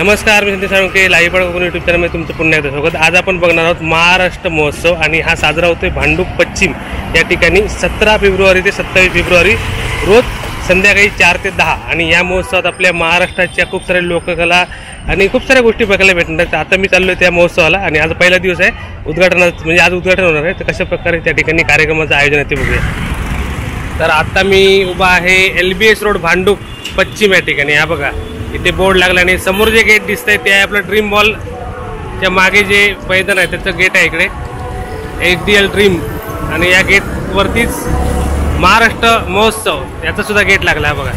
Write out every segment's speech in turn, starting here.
नमस्कार, मी संदेश Salunkhe, live Konkan YouTube चॅनलमध्ये तुमचं पुन्हा एकदा स्वागत। आज आपण बघणार आहोत महाराष्ट्र महोत्सव आणि हा साजरा होतोय भांडूप पश्चिम या ठिकाणी 17 फेब्रुवारी ते 27 फेब्रुवारी रोज संध्याकाळी 4 ते 10। आणि या महोत्सवात आपल्या महाराष्ट्राच्या खूप साऱ्या लोककला आणि खूप साऱ्या गोष्टी बघायला भेटणार। आता मी चाललोय त्या महोत्सवाला आणि आज पहिला दिवस आहे उद्घाटनाचा, म्हणजे आज उद्घाटन होणार आहे। तर कशा प्रकारे त्या ठिकाणी कार्यक्रमाचं आयोजन आहे ते बघूया। तर आता मी उभा आहे LBS रोड भांडूप पश्चिम या ठिकाणी। हा बघा इथे बोर्ड लागला आणि समोर जे गेट दिसतंय ते आहे आपलं ड्रीम मॉलच्या मागे जे मैदान आहे त्याचं गेट आहे इकडे HDL ड्रीम। आणि या गेटवरतीच महाराष्ट्र महोत्सव याचा सुद्धा गेट लागला बघा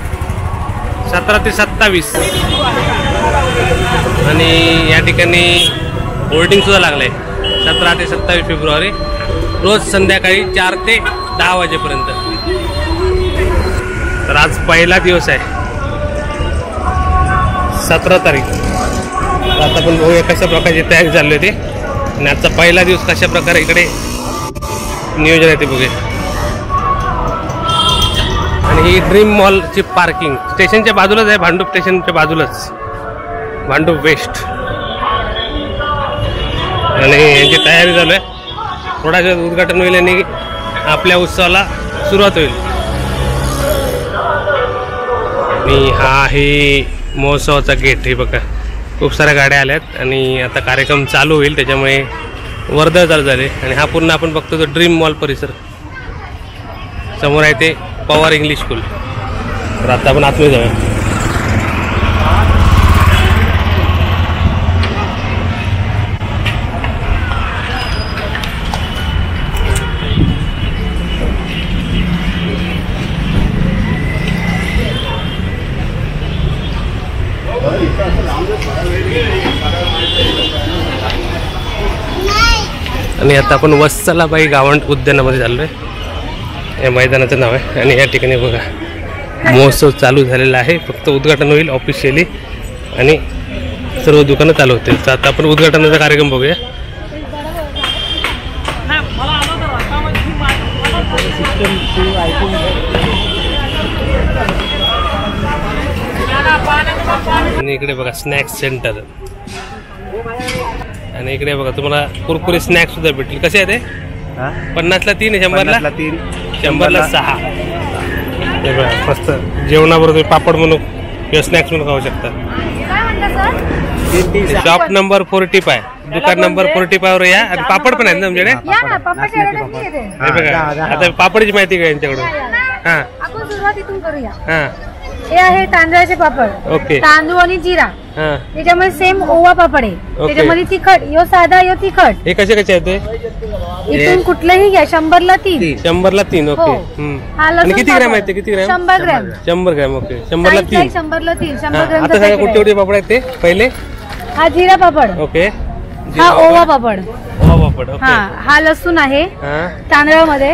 17 ते 27। आणि या ठिकाणी होर्डिंग सुद्धा लागलं आहे 17 ते 27 फेब्रुवारी रोज संध्याकाळी 4 ते 10 वाजेपर्यंत। तर आज पहिला दिवस आहे 17 तारीख। आता आपण बघूया कशा प्रकारची तयारी चालली आहे ते आणि आजचा पहिला दिवस कशा प्रकारे इकडे नियोजन आहे ते बघूया। आणि ही ड्रीम मॉलची पार्किंग स्टेशनच्या बाजूलाच आहे, भांडूप स्टेशनच्या बाजूलाच, भांडूप वेस्ट। आणि यांची तयारी चालू आहे, थोडा वेळ उद्घाटन होईल आणि आपल्या उत्सवाला सुरुवात होईल। आणि हा आहे महोत्सवाचा गेट। हे बघा खूप साऱ्या गाड्या आल्यात आणि आता कार्यक्रम चालू होईल त्याच्यामुळे वर्दळ चालू झाले। आणि हा पूर्ण आपण बघतो तो ड्रीम मॉल परिसर, समोर आहे ते पवार इंग्लिश स्कूल। तर आता आपण आतमध्ये जाऊया। आणि आता आपण वत्सलाबाई गावंड उद्यानामध्ये चाललोय, या मैदानाचं नाव आहे। आणि या ठिकाणी बघा महोत्सव चालू झालेला आहे, फक्त उद्घाटन होईल ऑफिशियली आणि सर्व दुकानं चालू होतील। तर आता आपण उद्घाटनाचा कार्यक्रम बघूया। आणि इकडे बघा स्नॅक्स सेंटर आणि इकडे बघा तुम्हाला कुरकुरे स्नॅक्स सुद्धा भेटतील। कसे आहे ते? 50ला 3, 100ला 3, 100ला 6। हे बघा मस्त जेवणाबरोबर पापड म्हणून किंवा स्नॅक्स म्हणून खाऊ शकता। शॉप नंबर 45 आहे, दुकान नंबर 45 वर या। आणि पापड पण आहेत ना तुमच्याकडे? हे बघा आता पापडची माहिती का यांच्याकडून? हां आपण सुरुवातीतून करूया। हां हे आहे तांदळाचे पापड, ओके, तांदूळ आणि जिरा। त्याच्यामध्ये सेम ओवा पापड आहे, त्याच्यामध्ये तिखट, यो साधा यो तिखट। हे कसे कसे आहेत ते? इथून कुठलेही घ्या, 100ला 3, 100ला 3, ओके। आणि किती ग्रॅम आहेत ते? किती ग्रॅम? 100 ग्रॅम। 100 gram, okay. 100ला 3, 100ला 3, 100 ग्रॅम। आता सांगा कुठे कुठे पापड आहेत ते? पहिले हा जिरा पापड, ओके, हा ओवा पापड, ओवा पापड, ओके। हा लसूण आहे तांदळामध्ये,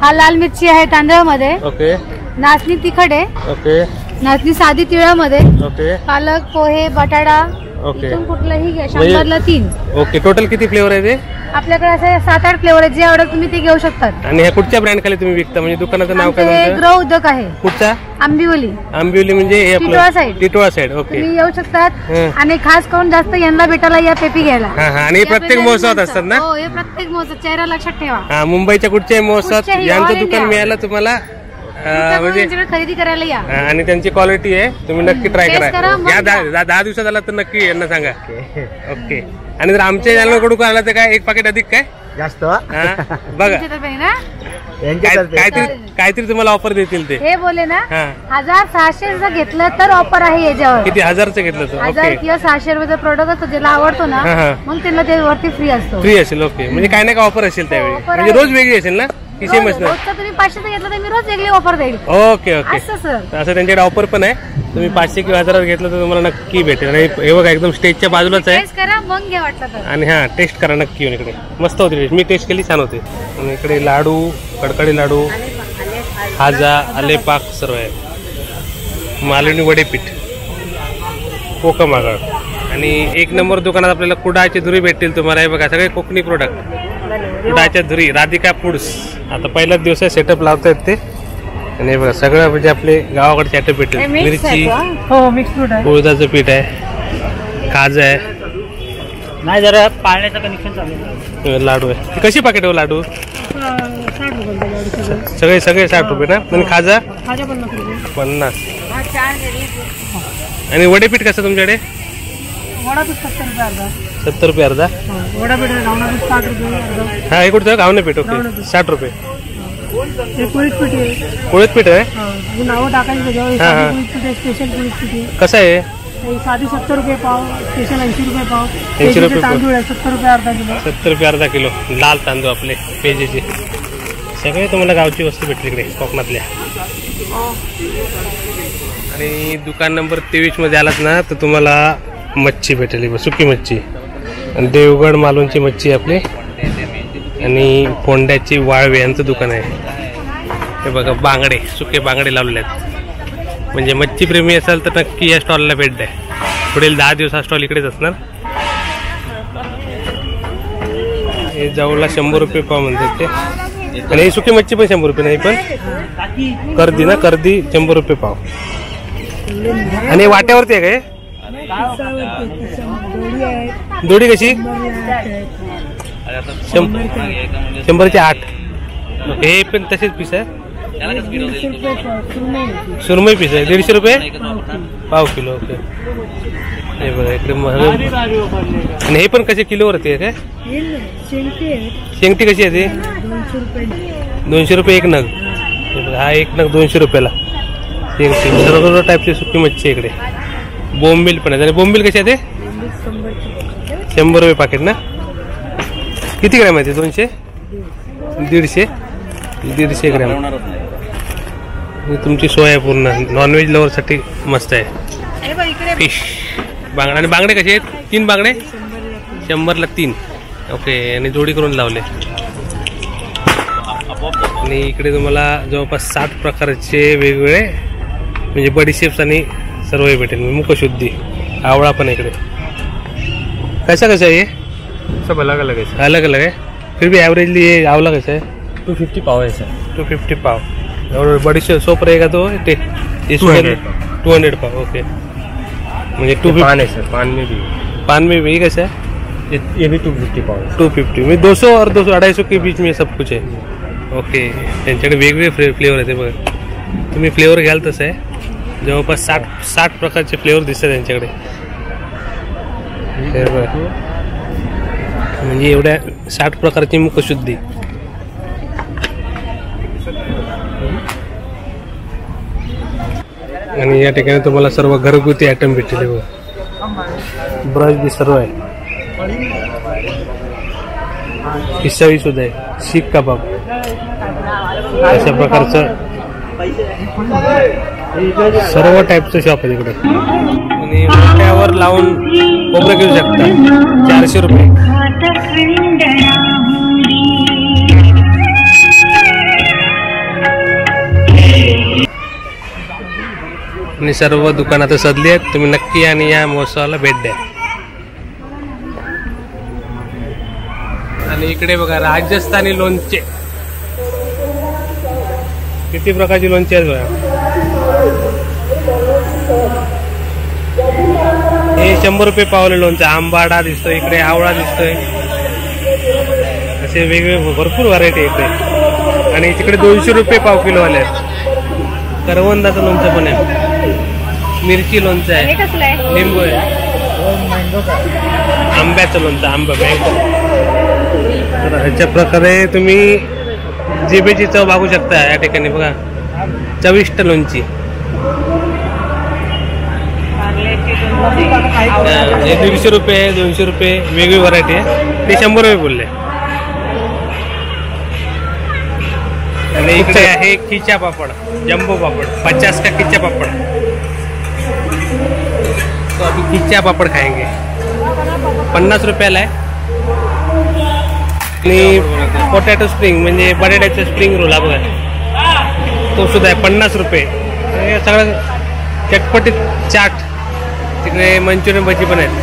हा लाल मिरची आहे तांदळामध्ये, ओके, नाचणी तिखट आहे, ओके, नाचणी साधी तिळामध्ये, ओके, पालक, पोहे, बटाटा, ओके। इथून कुठलंही घ्या, 100ला 3, ओके। टोटल किती फ्लेवर आहे ते? आपल्याकडे असे 7-8 फ्लेवर आहेत, जे आवडत तुम्ही ते घेऊ शकतात। आणि ह्या कुठच्या ब्रँड खाली तुम्ही विकता? म्हणजे दुकानाचं नाव काय आमचं तुमचं? ग्रो उद्योग आहे। कुठचा? आंबिवली। आंबिवली म्हणजे हे Titwala side. Titwala side, okay. तुम्ही येऊ शकतात आणि खास करून जास्त यांना भेटायला या पेपी घ्यायला। आणि प्रत्येक महोत्सवात असतात ना? हो, हे प्रत्येक महोत्सव चेहरा लक्षात ठेवा। हा, मुंबईच्या कुठच्याही महोत्सवात यांचं दुकान मिळालं तुम्हाला म्हणजे खरेदी करायला या। आणि त्यांची क्वालिटी आहे, तुम्ही नक्की ट्राय करा। या 10 दिवसात आला तर नक्की यांना सांगा, ओके। आणि जर आमच्या चॅनलकडून आला तर काय एक पाकिट अधिक काय जास्त बघा काहीतरी तुम्हाला ऑफर देतील ते। हे बोले ना 1600 जर घेतलं तर ऑफर आहे याच्यावर। किती? 1000चं घेतलं तर 1000 किंवा 600 रुपयाचा प्रोडक्ट असतो, ज्याला आवडतो ना मग त्यांना ते वरती फ्री असतो। फ्री असेल, ओके। म्हणजे काय नाही का ऑफर असेल त्यावेळी, म्हणजे रोज वेगळी असेल ना? की सेम असणार? तुम्ही 500 घेतलं तर मी रोज वेगळी ऑफर देईल। ओके ओके, असं त्यांच्याकडे ऑफर पण आहे। तुम्ही 500 किंवा 1000 घेतलं तर तुम्हाला नक्की भेटेल। आणि हे बघा एकदम स्टेजच्या बाजूलाच आहे, टेस्ट करा मग घ्या वाटलं तर। आणि हा टेस्ट करा नक्की येऊन इकडे, मस्त होती टेस्ट, मी टेस्ट केली, छान होते। आणि इकडे लाडू, कडकडी लाडू, खाजा, आलेपाक सर्व आहे, मालवणी वडेपीठ, कोकम आगळ। आणि एक नंबर दुकानात आपल्याला कुडाळची धुरी भेटतील तुम्हाला। हे बघा सगळे कोकणी प्रोडक्ट, कुडाळच्या धुरी, राधिका फूड्स। आता पहिलाच दिवस आहे, सेटअप लावतायत ते। आणि बघा सगळं म्हणजे आपले गावाकडचे आयटम भेटेल, मिरची, हो मिक्स फ्रूट आहे, उडदाचं पीठ आहे, खाजा आहे, नाही जरा पाळण्याचं कनेक्शन चालू आहे. लाडू आहे. ती कशी पाकिट हो लाडू? 60 रुपये सगळे 60 रुपये ना. आणि खाजा 50. आणि वडेपीठ कसं तुमच्याकडे? वडापीठ 70 रुपये अर्धा. 70 रुपये अर्धा. वडापीठ गावनापीठ 60 रुपये अर्धा. हा, हे कुठचं गावणे पीठ? ओके, 60 रुपये. हे कुळीत पीठ आहे. कुळीत पीठ आहे. नावं टाकायची त्याच्यावर. कुळीत पीठ आहे, स्पेशल कुळीत पीठ आहे. कसं आहे? साधी 70 रुपये पाव, स्पेशल 80 रुपये पाव. 80 रुपये तांदूळ आहे 70 रुपये अर्धा किलो. 70 रुपये अर्धा किलो लाल तांदूळ आपले पेजेचे. सगळे तुम्हाला गावची वस्तू भेटते इकडे कोकणातल्या. आणि दुकान नंबर 23 मध्ये आलात ना तर तुम्हाला मच्छी भेटेल, सुकी मच्छी. आणि देवगड मालवणची मच्छी आपली. आणि फोंड्याची वाळवे यांचं दुकान आहे. हे बघा बांगडे, सुके बांगडे लावले आहेत. म्हणजे मच्छी प्रेमी असाल तर नक्की या स्टॉलला भेट द्या. पुढील 10 दिवस हा स्टॉल इकडेच असणार. हे जवळला 100 रुपये पाव म्हणतात ते. आणि ही सुकी मच्छी पण 100 रुपये नाही, पण कर्दी ना, कर्दी 100 रुपये पाव. आणि वाट्यावरती आहे काय? दोडी कशी? 100चे 8. हे पण तसेच पीस आहे. सुरमई पीस आहे 150 रुपये पाव किलो. ओके, हे बघा इकडे महाग. आणि हे पण कसे किलोवरती आहे काय? शेंगटी कशी आहे ती? 200 रुपये एक नग. हे बघा, हा एक नग 200 रुपयाला शेंगटी. सर्व टाईपची सुकी मच्छी इकडे. बोंबील पण आहे. आणि बोंबील कशी आहे ते? 100 रुपये पाकिट ना. किती ग्रॅम आहे ते? 200? 150 ग्रॅम. तुमची सोय आहे पूर्ण. नॉनव्हेज लवरसाठी मस्त आहे. फिश बांगडे. आणि बांगडे कसे आहेत? 3 बांगडे 100ला 3. ओके, आणि जोडी करून लावले. आणि इकडे तुम्हाला जवळपास 60 प्रकारचे वेगवेगळे म्हणजे बडीशेप्स आणि सर्व हे भेटेल. मुखशुद्धी, आवळा पण इकडे. कैसा आहे ये? सब अलग अलग है. अलग अलग है. फिर भी एवरेजली ये आवला कैसा है? 250 पाव है सर. 250 पाव. और बड़ी सोप रहेगा तो 200 पाव. ओके, मुझे 250 पान है सर. पान में भी कैसा है? ये भी 250 पाव है. 250 में 200 और 200-250 के बीच में सब कुछ है. ओके, त्यांच्याकडे वेगवेगळे फ्लेवर आहेत बघा. तुम्ही फ्लेवर घ्याल तसं आहे. जवळपास 60 प्रकारचे फ्लेवर दिसतात त्यांच्याकडे. म्हणजे एवढ्या 60 प्रकारची मुखशुद्धी. आणि या ठिकाणी तुम्हाला सर्व घरगुती आयटम भेटले बघा. ब्रश बी सर्व आहे. पिसावी सुद्धा आहे. शीख कबाब अशा प्रकारचं सर्व टाईपचं शॉप आहे तिकडे. आणि मोठ्यावर लावून खोबरं घेऊ शकता. 400 रुपये. आणि सर्व दुकानात सजली आहेत. तुम्ही नक्की आणि या महोत्सवाला भेट द्या. आणि इकडे बघा राजस्थानी लोणचे. किती प्रकारची लोणचे आहेत बघा. हे 100 रुपये पावले लोणचं. आंबाडा दिसतोय इकडे, आवळा दिसतोय. असे वेगवेगळे भरपूर व्हरायटी इकडे. आणि तिकडे 200 रुपये पाव किलो वाले आहेत. करवंदाचं लोणचं पण आहे. मिरची लोणचं आहे. लिंबू आहे. आंब्याचं लोणचं, आंबा मँगो. तर ह्याच्या प्रकारे तुम्ही जिभेची चव बघू शकता या ठिकाणी बघा. चविष्ट लोणची. 150 रुपये 200 रुपये वेगळी व्हरायटी आहे. ते 100 रुपये बोलले. आणि इकडे आहे खिचा पापड, जम्बो पापड. 50 का खिचा पापड. तो अभी खिचा पापड खाएंगे. 50 रुपयाला आहे. आणि पोटॅटो स्प्रिंग म्हणजे बटाट्याचं स्प्रिंग रोल हा बघा, तो सुद्धा आहे 50 रुपये. हे सगळं चटपटीत चाट. तिकडे मंचुरियन भजी पण आहेत.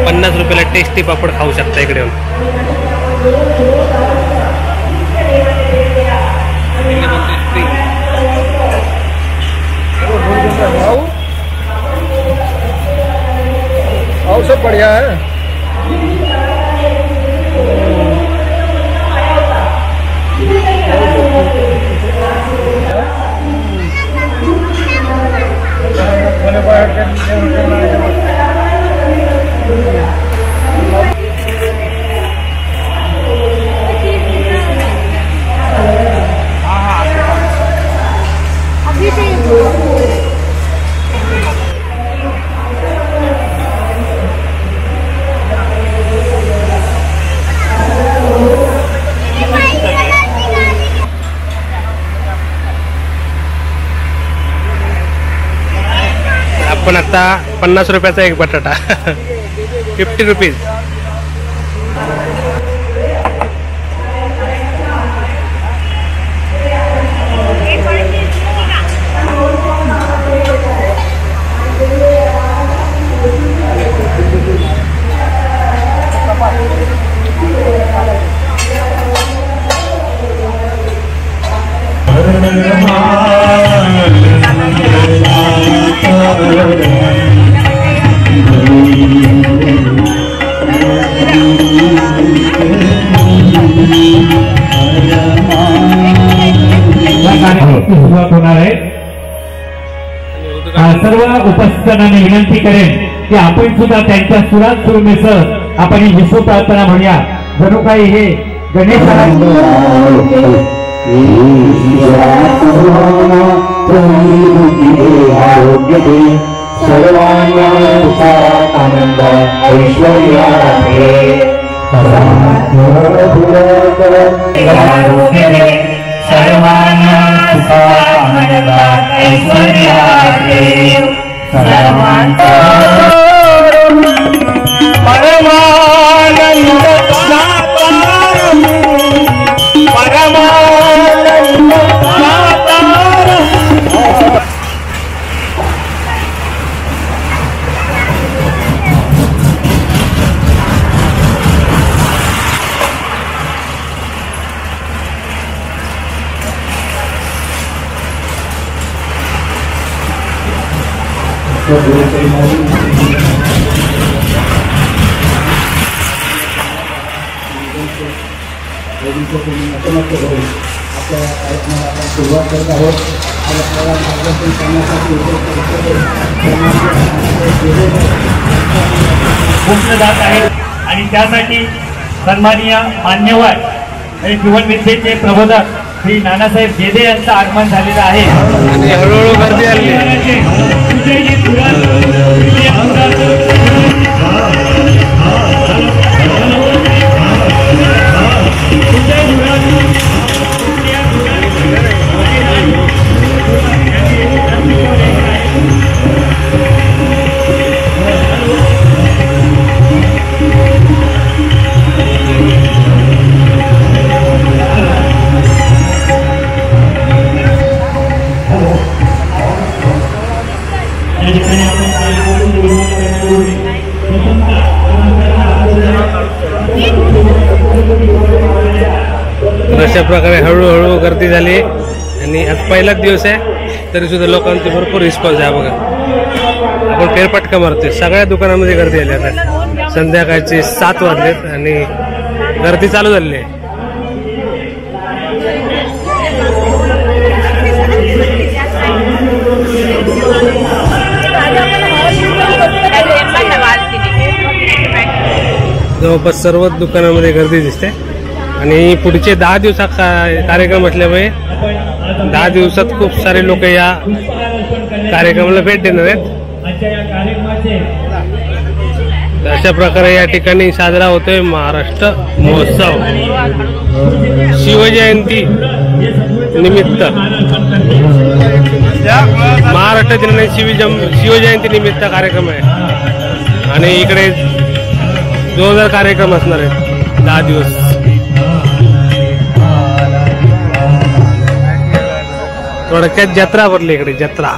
₹50 टेस्टी पापड खाऊ शकता इकडे येऊन. बढ़िया है। पण आता 50 रुपयाचा एक बटाटा 50 रुपीज. सुरुवात होणार आहे. सर्व उपस्थितांनी विनंती करेन की आपण सुद्धा त्यांच्या सुरात सूर मिसळत आपण ही विश्व प्रार्थना म्हणूया. जणू काही हे गणेश आरोग्य दे सर्वांना सुखात आनंद ऐश्वर्य सर्वांना सुखात आनंद ऐश्वर्य सर्वांना परमानंद सुरुवात करत आहोत. पूर्ण जात आहेत आणि त्यासाठी सन्माननीय मान्यवर आणि जीवन विद्येचे प्रबोधक श्री नानासाहेब गेदे यांचं आगमन झालेलं आहे. हळूहळू गर्दी आली. अशा प्रकारे हळूहळू गर्दी झाली आणि आज पहिलाच दिवस आहे तरी सुद्धा लोकांचे भरपूर रिस्पॉन्स आहे. बघा आपण फेरफटका मारतोय. सगळ्या दुकानामध्ये गर्दी आली. आता संध्याकाळचे 7 वाजलेत आणि गर्दी चालू झालेली आहे. जवळपास सर्वच दुकानामध्ये गर्दी दिसते आणि पुढचे 10 दिवसा कार्यक्रम असल्यामुळे 10 दिवसात खूप सारे लोक या कार्यक्रमाला भेट देणार आहेत. अशा प्रकारे या ठिकाणी साजरा होतोय महाराष्ट्र महोत्सव शिवजयंती निमित्त. महाराष्ट्र दिनाने शिवजयंती निमित्त कार्यक्रम आहे आणि इकडे जोरदार कार्यक्रम असणार आहेत 10 दिवस. थोडक्यात जत्रा भरली इकडे जत्रा.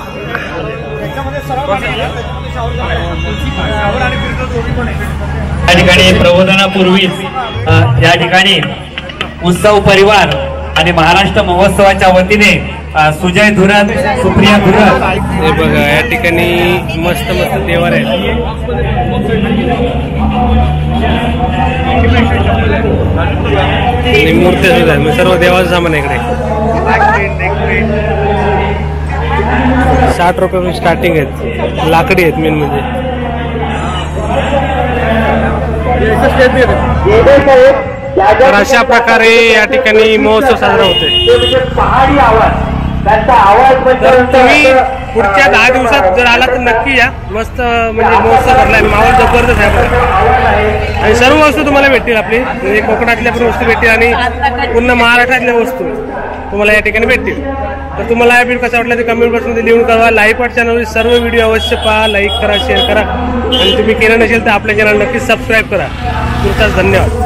या ठिकाणी प्रबोधनापूर्वीच या ठिकाणी उत्सव परिवार आणि महाराष्ट्र महोत्सवाच्या वतीने सुजय धुरत, सुप्रिया धुरत. हे बघा या ठिकाणी मस्त मस्त देवार आहेत. आणि मूर्त्या सुद्धा आहेत. सर्व देवाचं सामान आहे इकडे. 60 रुपये स्टार्टिंग आहेत. लाकडी आहेत मेन म्हणजे. तर अशा प्रकारे या ठिकाणी महोत्सव साजरा होतोय. पहाडी आवाज त्यांचा आवाज तर तुम्ही पुढच्या 10 दिवसात जर आला तर नक्की या. मस्त म्हणजे महोत्सव भरलाय. माहोल जबरदस्त आहे आणि सर्व वस्तू तुम्हाला भेटतील. आपली म्हणजे कोकणातल्या पण वस्तू भेटतील आणि पूर्ण महाराष्ट्रातल्या वस्तू तुम्हाला या ठिकाणी भेटतील. तर तुम्हाला हा व्हिडिओ कसा वाटला ते कमेंट बॉक्समध्ये लिहून कळवा. लाईव्ह पार्ट चॅनलवरील सर्व व्हिडिओ अवश्य पहा, लाईक करा, शेअर करा आणि तुम्ही केलं नसेल तर आपल्या चॅनल नक्की सबस्क्राईब करा. तुमचाच धन्यवाद.